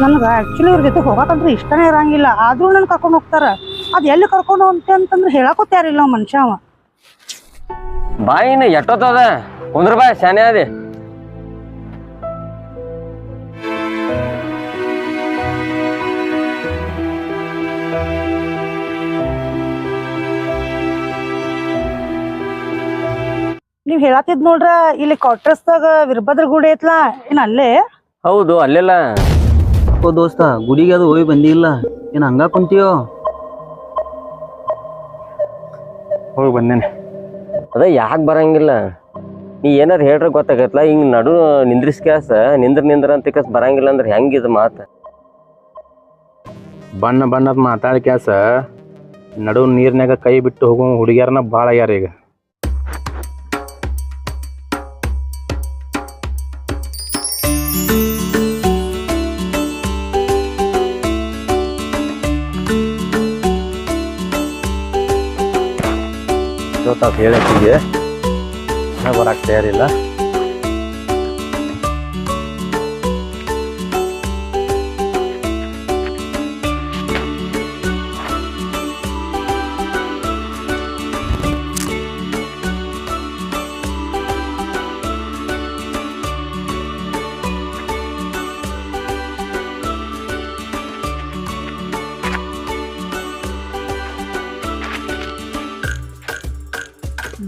ನನಗೆ ಆ್ಯಕ್ಚುಲಿ ಇವ್ರ ಜೊತೆ ಹೋಗಕ್ಕಂದ್ರೆ ಇಷ್ಟನೇ ಇರಂಗಿಲ್ಲ, ಆದ್ರೂ ನನ್ ಕರ್ಕೊಂಡು ಹೋಗ್ತಾರ. ಅದು ಎಲ್ಲಿ ಕರ್ಕೊಂಡು ಹೋಗ್ತೆ ಅಂತಂದ್ರೆ ಹೇಳಕ್ಕೂ ತಯಾರಿಲ್ಲ ನಾವು ಮನುಷ್ಯ ಅವ. ಬಾಯಿನ ಎಟ್ಟೋತದ ಕುಂದ್ರ ಬಾಯ್ ಶಾನೆ ಅದಿ. ನೀವ್ ಹೇಳತ್ತಿದ್ ನೋಡ್ರ, ಇಲ್ಲಿ ಕ್ವಾರ್ಟರ್ಸ್ದಾಗ ವೀರಭದ್ರ ಗುಡಿ ಐತ್ಲಾ, ಏನ್ ಅಲ್ಲೇ? ಹೌದು ಅಲ್ಲೆಲ್ಲ. ಓ ದೋಸ್ತ, ಗುಡಿಗೆ ಅದು ಹೋಗಿ ಬಂದಿಲ್ಲ, ಏನ್ ಹಂಗ ಕುಂತೀಯೋ? ಹೋಗಿ ಬಂದೇನೆ. ಅದ ಯಾಕೆ ಬರಂಗಿಲ್ಲ, ನೀ ಏನಾರು ಹೇಳ್ರೆ ಗೊತ್ತಾಗತ್ಲ. ಹಿಂಗ್ ನಡು ನಿಂದ್ರಿಸ್ಕ್ಯಾಸ ನಿಂದ್ರ ಅಂತ ಕಸ್ ಬರಂಗಿಲ್ಲ ಅಂದ್ರೆ ಹೆಂಗಿದ ಮಾತು? ಬಣ್ಣ ಬಣ್ಣದ ಮಾತಾಡ್ಕ್ಯಾಸ ನಡು ನೀರ್ನಾಗ ಕೈ ಬಿಟ್ಟು ಹೋಗೋ ಹುಡುಗಿಯರನ್ನ ಭಾಳ ಆಗ್ಯಾರ ಈಗ. ತಾವು ಹೇಳಕ್ಕಿಗೆ ಬರಕ್ಕೆ ತಯಾರಿಲ್ಲ.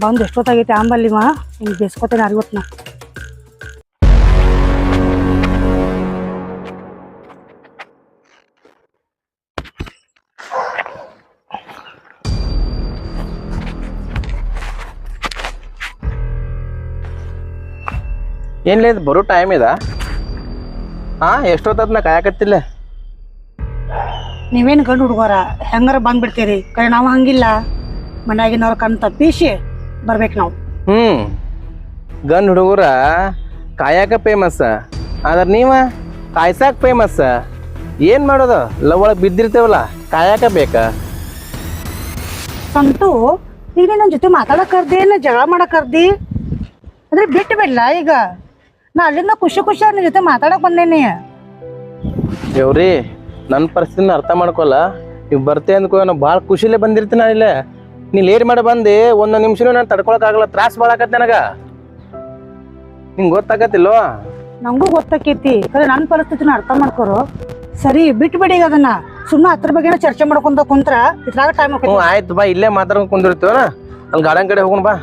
ಬಂದು ಎಷ್ಟೊತ್ತಾಗೈತೆ ಆಂಬಲ್ಲಿವ, ಹಿಂಗೆ ಬೇಸ್ಕೊತೇನೆ ಅರಿವತ್ನ. ಏನ್ಲೇ ಇದು ಬರೋ ಟೈಮ್ ಇದ? ಎಷ್ಟೊತ್ತದ ನಾ ಕಾಯಕತ್ತಿಲ್ಲ. ನೀವೇನು ಗಂಡು ಹುಡುಗರ ಹೆಂಗಾರ ಬಂದ್ಬಿಡ್ತೀರಿ, ಕರೆ ನಾವು ಹಂಗಿಲ್ಲ. ಮನ್ಯಾಗಿನವ್ರ ಕಣ್ ತಪ್ಪಿಸಿ ಬರ್ಬೇಕು ನಾವು. ಗಂಡು ಹುಡುಗರ ಕಾಯಕ ಫೇಮಸ್, ಆದ್ರೆ ನೀವ ಕಾಯ್ಸಾಕ ಫೇಮಸ್. ಏನ್ ಮಾಡೋದು, ಲವ್ ಒಳಗೆ ಬಿದ್ದಿರ್ತೇವಲ್ಲ, ಕಾಯಕ ಬೇಕ. ಸಂತು, ಈಗ ನನ್ನ ಜೊತೆ ಮಾತಾಡಕ್ ಕರ್ದಿ, ನಾ ಜಗಳ ಮಾಡಕ್ ಕರ್ದಿ ಅಂದ್ರೆ ಬಿಟ್ಟು ಬಿಡ್ಲ ಈಗ? ನಾ ಅಲ್ಲಿಂದ ಖುಷಿ ನಿನ್ನ ಜೊತೆ ಮಾತಾಡಕ್ ಬಂದೇನಿ. ದೇವ್ರಿ, ನನ್ನ ಪರಿಸ್ಥಿತಿನ ಅರ್ಥ ಮಾಡ್ಕೊಲ್ಲ. ನೀವು ಬರ್ತೆ ಅಂದ್ಕೋ, ನಾನು ಭಾಳ ಖುಷಿಲೇ ಬಂದಿರ್ತೀನಿ. ನಾನು ಇಲ್ಲೇ ನೀ ಲೇಟ್ ಮಾಡಿ ಬಂದು ಒಂದು ನಿಮಿಷನೂ ನಾನು ತಡ್ಕೊಳಕ್ಕಾಗಲ್ಲ, ತ್ರಾಸ ಭಾಳಾಕತ್ತೆ ನನಗೆ. ನಿಂಗೆ ಗೊತ್ತಾಗತ್ತಿಲ್ವ? ನಂಗೂ ಗೊತ್ತಾಕೈತಿ, ಕರೆ ನನ್ನ ಪರಿಸ್ಥಿತಿನ ಅರ್ಥ ಮಾಡ್ಕೊರು. ಸರಿ ಬಿಟ್ಟು ಬಿಡಿ ಈಗ ಅದನ್ನ. ಸುಮ್ಮನೆ ಅದ್ರ ಬಗ್ಗೆ ಚರ್ಚೆ ಮಾಡ್ಕೊಂತ ಕುಂತ್ರ ಇದ್ರಾಗ ಟೈಮ್ ಹ್ಞೂ ಆಯ್ತು ಬಾ, ಇಲ್ಲೇ ಮಾತಾಡ್ಕೊಂಡು ಕುಂದಿರ್ತೀವನ, ಅಲ್ಲಿ ಗಾರ್ಡನ್ ಕಡೆ ಹೋಗೋಣ ಬಾ.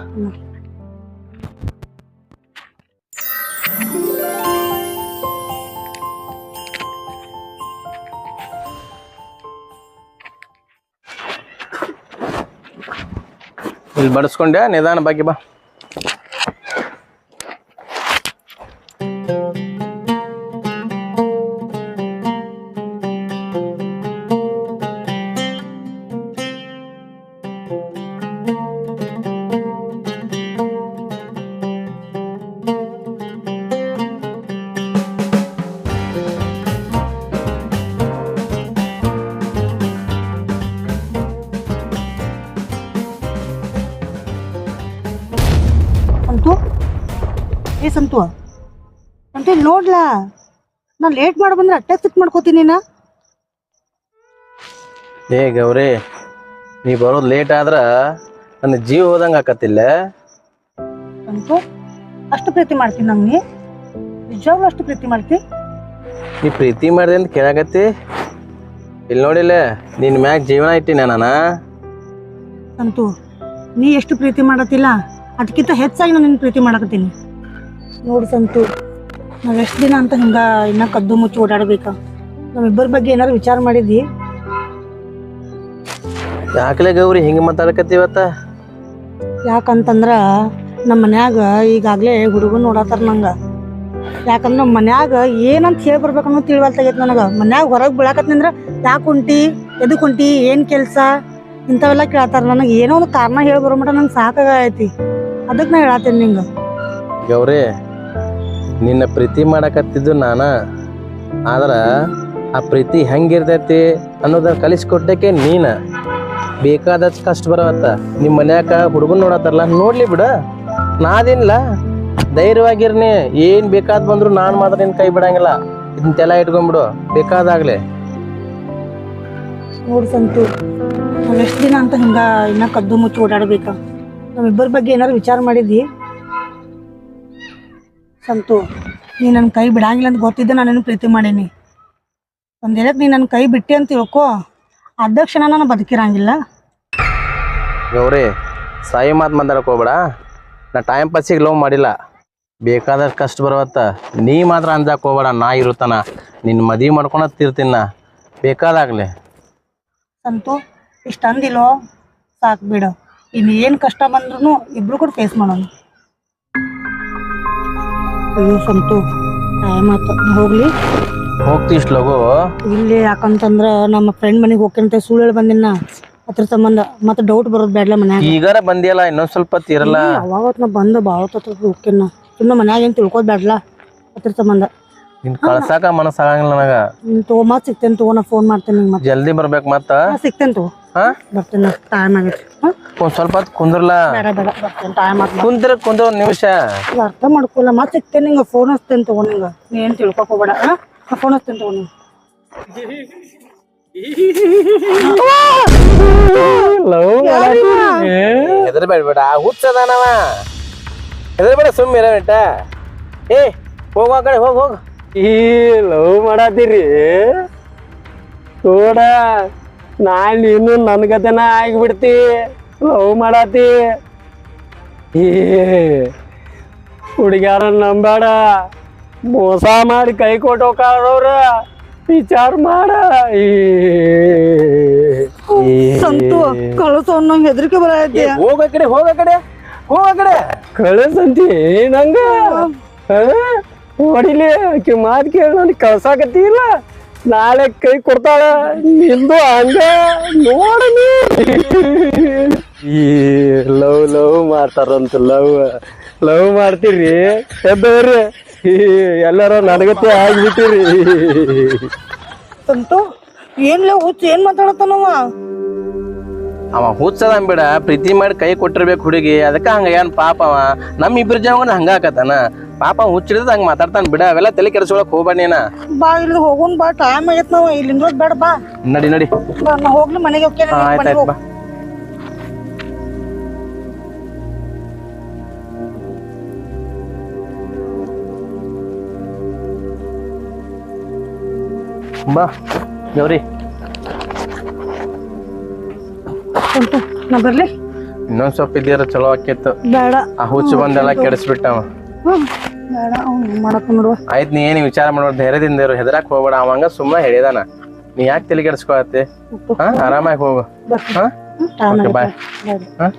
ಇಲ್ಲಿ ಬಡಿಸ್ಕೊಂಡೆ ನಿಧಾನ ಬಾಕಿ ಬಾ. ಸಂತು, ಏ ಸಂತು ಅಂತ ನೋಡ್ಲಾ, ನಾನು ಲೇಟ್ ಮಾಡಿ ಬಂದ್ರೆ ಅಟ್ಟೆ ಸಿಟ್ ಮಾಡ್ಕೋತೀನಿ ನಾ. ಏ ಗೌರಿ, ನೀ ಬರೋದು ಲೇಟ್ ಆದ್ರ ನನ್ನ ಜೀವ ಹೋದಂಗೆ ಆಕತ್ತಿಲ್ಲ. ಸಂತು, ಅಷ್ಟು ಪ್ರೀತಿ ಮಾಡ್ತೀನಿ ನಂಗೆ? ನಿಜವಾಗ್ಲೂ ಅಷ್ಟು ಪ್ರೀತಿ ಮಾಡ್ತಿ? ನೀ ಪ್ರೀತಿ ಮಾಡಿದೆ ಅಂತ ಕೇಳಾಕತ್ತಿ? ಇಲ್ಲಿ ನೋಡಿಲ್ಲ, ನಿನ್ನ ಮ್ಯಾಗ ಜೀವನ ಇಟ್ಟಿನ ನಾನು. ಸಂತು, ನೀ ಎಷ್ಟು ಪ್ರೀತಿ ಮಾಡತ್ತಿಲ್ಲ ಅದಕ್ಕಿಂತ ಹೆಚ್ಚಾಗಿ ನಾನು ನಿನ್ನ ಪ್ರೀತಿ ಮಾಡಕತ್ತೀನಿ. ನೋಡು ಸಂತು, ನಾವು ಎಷ್ಟು ದಿನ ಅಂತ ಹಿಂಗ ಇನ್ನ ಕದ್ದು ಮುಚ್ಚಿ ಓಡಾಡ್ಬೇಕ? ನಮ್ಮಿಬ್ಬರ ಬಗ್ಗೆ ಏನಾರು ವಿಚಾರ ಮಾಡಿದ್ದಿ? ಯಾಕಲೇ ಗೌರಿ ಹಿಂಗೆ ಮಾತಾಡಕತ್ತೀವತ್ತ? ಯಾಕಂತಂದ್ರ ನಮ್ಮ ಮನ್ಯಾಗ ಈಗಾಗಲೇ ಹುಡುಗನ್ ನೋಡತ್ತಾರ ನಂಗೆ. ಯಾಕಂದ್ರೆ ನಮ್ಮ ಮನ್ಯಾಗ ಏನಂತ ಹೇಳಿ ಬರ್ಬೇಕನ್ನೋ ತಿಳಿವಲ್ತಾಗೈತೆ ನನಗೆ. ಮನ್ಯಾಗ ಹೊರಗೆ ಬೀಳಾಕತ್ನಂದ್ರ ಯಾಕೆ ಹೊಂಟಿ, ಎದಕ್ಕೆ ಹೊಂಟಿ, ಏನು ಕೆಲಸ ಇಂಥವೆಲ್ಲ ಕೇಳ್ತಾರ. ನನಗೆ ಏನೋ ಒಂದು ಕಾರಣ ಹೇಳಿ ಬರೋ ಮಟ ನಂಗೆ ಸಾಕಾಗೈತಿ. ಅದಕ್ಕೆ ನಾ ಹೇಳತ್ತೇನೆ ನಿಂಗೆ. ಗೌರಿ, ನಿನ್ನ ಪ್ರೀತಿ ಮಾಡಕತ್ತಿದ್ದು ನಾನ, ಆದ್ರ ಆ ಪ್ರೀತಿ ಹೆಂಗಿರ್ತೈತಿ ಅನ್ನೋದನ್ನ ಕಲಿಸ್ಕೊಟ್ಟಕ್ಕೆ ನೀನ. ಬೇಕಾದಷ್ಟು ಕಷ್ಟ ಬರವತ್ತ. ನಿಮ್ಮ ಮನ್ಯಾಗ ಹುಡುಗನ್ ನೋಡತ್ತಾರಲ್ಲ, ನೋಡ್ಲಿ ಬಿಡ, ನಾದಿಲ್ಲ. ಧೈರ್ಯವಾಗಿರ್ನಿ, ಏನ್ ಬೇಕಾದ್ ಬಂದ್ರು ನಾನು ಮಾತ್ರ ನಿನ್ ಕೈ ಬಿಡಂಗಿಲ್ಲ. ಇದನ್ನೆಲ್ಲ ಇಟ್ಕೊಂಡ್ಬಿಡು ಬೇಕಾದಾಗ್ಲೆ. ನೋಡು ಸಂತು, ನಾವು ಎಷ್ಟು ದಿನ ಅಂತ ಹಿಂಗ ಇನ್ನ ಕದ್ದು ಮುಚ್ಚಿ ಓಡಾಡ್ಬೇಕ? ನಮ್ಮಿಬ್ಬರ ಬಗ್ಗೆ ಏನಾರು ವಿಚಾರ ಮಾಡಿದ್ದಿ? ಸಂತು, ನೀ ನನ್ನ ಕೈ ಬಿಡಂಗಿಲ್ಲ ಅಂತ ಗೊತ್ತಿದ್ದೆ ನಾನೇನು ಪ್ರೀತಿ ಮಾಡೀನಿ. ಒಂದೇಳಕ್ಕೆ ನೀ ನನ್ನ ಕೈ ಬಿಟ್ಟಿ ಅಂತ ತಿಳ್ಕೊ, ಅಧ್ಯಕ್ಷನ ನಾನು ಬದುಕಿರಂಗಿಲ್ಲ. ಗೌರಿ, ಸಾಯಿ ಮಾತು ಮಾತಾಡಕ್ಕೆ ಹೋಗ್ಬೇಡ. ನಾ ಟೈಮ್ ಪಾಸಿಗೆ ಲವ್ ಮಾಡಿಲ್ಲ, ಬೇಕಾದಷ್ಟು ಕಷ್ಟ ಬರುವತ್ತ. ನೀ ಮಾತ್ರ ಅಂಜಾಕ್ ಹೋಗ್ಬೇಡ, ನಾ ಇರುತ್ತಾನ ನಿನ್ನ ಮದುವೆ ಮಾಡ್ಕೊಳತ್ ತಿರ್ತೀನ ಬೇಕಾದಾಗ್ಲೆ. ಸಂತು, ಇಷ್ಟು ಅಂದಿಲ್ಲೋ ಸಾಕು ಬಿಡು. ಇನ್ನು ಏನು ಕಷ್ಟ ಬಂದ್ರೂ ಇಬ್ರು ಕೂಡ ಫೇಸ್ ಮಾಡೋಣ. ಅಯ್ಯೋ ಸಂತು, ಟೈಮ್ ಆಯ್ತು, ಹೋಗ್ಲಿ. ಹೋಗ್ತಿ ಇಷ್ಟು ಲಗು? ಇಲ್ಲಿ ಯಾಕಂತಂದ್ರ ನಮ್ಮ ಫ್ರೆಂಡ್ ಮನೆಗೆ ಹೋಗ್ಕಂತ ಸುಳ್ಳು ಹೇಳಿ ಬಂದಿನ, ಅದ್ರ ಸಂಬಂಧ ಮತ್ತೆ ಡೌಟ್ ಬರೋದು ಬೇಡಲ್ಲ ಮನ್ಯಾಗ. ಈಗಾರ ಬಂದಿಯಲ್ಲ, ಇನ್ನೊಂದ್ ಸ್ವಲ್ಪ ತಿರಲ್ಲ. ಅವಾಗ ನಾ ಬಂದು ಭಾಳ ಹೋಗ್ಕೇನ, ಸುಮ್ಮನೆ ಮನ್ಯಾಗ ಏನು ತಿಳ್ಕೋದ್ ಬೇಡಲ್ಲ ಅದ್ರ ಸಂಬಂಧ. ನಿನ್ ಕಳ್ಸಾಕ ಮನಸ್ಸಾಗಂಗಿಲ್ಲ ನನಗ. ತಗೋ, ಮತ್ತೆ ಸಿಗ್ತೇನೆ ತಗೋ, ನಾ ಫೋನ್ ಮಾಡ್ತೇನೆ ನಿಂಗೆ ಮತ್ತೆ. ಜಲ್ದಿ ಬರ್ಬೇಕು ಮತ್ತ. ಸಿಗ್ತೇನೆ ತಗೋ, ಬರ್ತೇನೆ, ಟೈಮ್ ಆಗೈತಿ. ಒಂದ್ ಸ್ವಲ್ಪ ಹೊತ್ತು ಕುಂದ್ರಲ್ಲ. ಬೇಡ ಬೇಡ, ಬರ್ತೇನೆ, ಟೈಮ್ ಆಗ. ಕುಂದ್ರ ಒಂದ್ ನಿಮಿಷ. ಅರ್ಥ ಮಾಡ್ಕೊಲ್ಲ, ಮತ್ತೆ ಸಿಗ್ತೇನೆ ನಿಂಗೆ, ಫೋನ್ ಹಚ್ತೇನೆ ತಗೋ ನಿಂಗೆ. ನೀ ಏನು ತಿಳ್ಕೊಕ್ ಹೋಗ್ಬೇಡ. ನಾ ಫೋನ್ ಹಚ್ತೇನೆ ತಗೋ ನಿಂಗೆ. ಹೆದರ್ಬೇಡ, ಹುಚ್ಚದಾನವ. ಹೆದರ್ಬೇಡ, ಸುಮ್ಮಿರ ಬಿಟ್ಟ. ಏ ಹೋಗ ಆ ಕಡೆ, ಹೋಗ್. ಈ ಲವ್ ಮಾಡತ್ತೀರಿ ನೋಡ, ನಾನ್ ನೀನು ನನ್ನ ಗತೆನ ಆಗಿಬಿಡ್ತಿ. ಲವ್ ಮಾಡತ್ತಿ, ಈ ಹುಡುಗ್ಯಾರ ನಂಬೇಡ, ಮೋಸ ಮಾಡಿ ಕೈ ಕೊಟ್ಟೋಕಾಳವ್ರ, ವಿಚಾರ ಮಾಡ. ಸಂತು, ಕಳಿಸೋ ನಂಗೆ ಹೆದರಿಕೆ ಬರತ್ತೆ. ಹೋಗ ಆ ಕಡೆ. ಕಳಿಸಂತಿ ನಂಗ ಹೊಡಿಲಿ, ಆಕಿ ಮಾತು ಕೇಳಿ ನನಗೆ ಕಳ್ಸಾಕತ್ತಿಲ್ಲ. ನಾಳೆ ಕೈ ಕೊಡ್ತಾಳ, ನಿಂದು ಹಂಗ ನೋಡನಿ. ಈ ಲವ್ ಮಾಡ್ತಾರಂತ, ಲವ್ ಮಾಡ್ತೀರಿ ಎದ್ದವ್ರಿ. ಎಲ್ಲಾರ ನನಗತ್ತೆ ಆಗ್ಬಿಟ್ಟಿರಿ. ಸಂತು, ಏನ್ಲೇ ಹುಚ್ಚ, ಏನ್ ಮಾತಾಡತ್ತಾನವ? ಅವ ಹುಚ್ಚದ ಬಿಡ, ಪ್ರೀತಿ ಮಾಡಿ ಕೈ ಕೊಟ್ಟಿರ್ಬೇಕು ಹುಡುಗಿ, ಅದಕ್ಕ ಹಂಗ ಏನ್ ಪಾಪ ಅವ. ನಮ್ ಇಬ್ರು ಜನ ಹಂಗ ಆಕತಾನ ಪಾಪ. ಹುಚ್ಚಿಡಿದ ಹಂಗ ಮಾತಾಡ್ತಾನ ಬಿಡ, ಅವೆಲ್ಲ ತಲೆ ಕೆಡಿಸ್ಕೊಳಕ್ ಹೋಗ್ಬೇಡ ನೀನ. ಬಾ, ಇಲ್ಲಿ ಹೋಗೋನ್ ಬಾ, ಟೈಮ್ ಆಗೈತ್. ನಾವ ಇಲ್ಲಿಂದ ಬೇಡ, ಬಾ ನಡಿ. ಬಾ, ನಾ ಹೋಗ್ಲಿ ಮನೆಗೆ ಹೋಗ್ತೇನೆ. ಆಯ್ತಾಯ್ತು ಬಾ. ಬಾ ಗೌರಿ, ಸಂತು, ನಾ ಬರ್ಲಿ? ಇನ್ನೊಂದ್ ಸ್ವಲ್ಪ ಇದ್ದೀರ ಚಲೋ ಆಕೇತ್ತು. ಬೇಡ, ಆ ಹುಚ್ಚು ಬಂದೆಲ್ಲ ಕೆಡಿಸ್ಬಿಟ್ಟವ. ಬೇಡ, ಅವ್ನು ಮಾಡಕ್ ನೋಡುವ. ಆಯ್ತು, ನೀ ಏನು ವಿಚಾರ ಮಾಡೋದು, ಧೈರ್ಯದಿಂದ ಇರು, ಹೆದರಾಕ್ ಹೋಗ್ಬೇಡ. ಅವಂಗ ಸುಮ್ಮನೆ ಹೇಳಿದಾನ, ನೀ ಯಾಕೆ ತಲೆ ಕೆಡಿಸ್ಕೊಳತ್ತಿ? ಆರಾಮಾಗಿ ಹೋಗು. ಬರ್ತೀನಿ. ಟೈಮ್ ಬಾಯ್. ಆಗೈತೆ.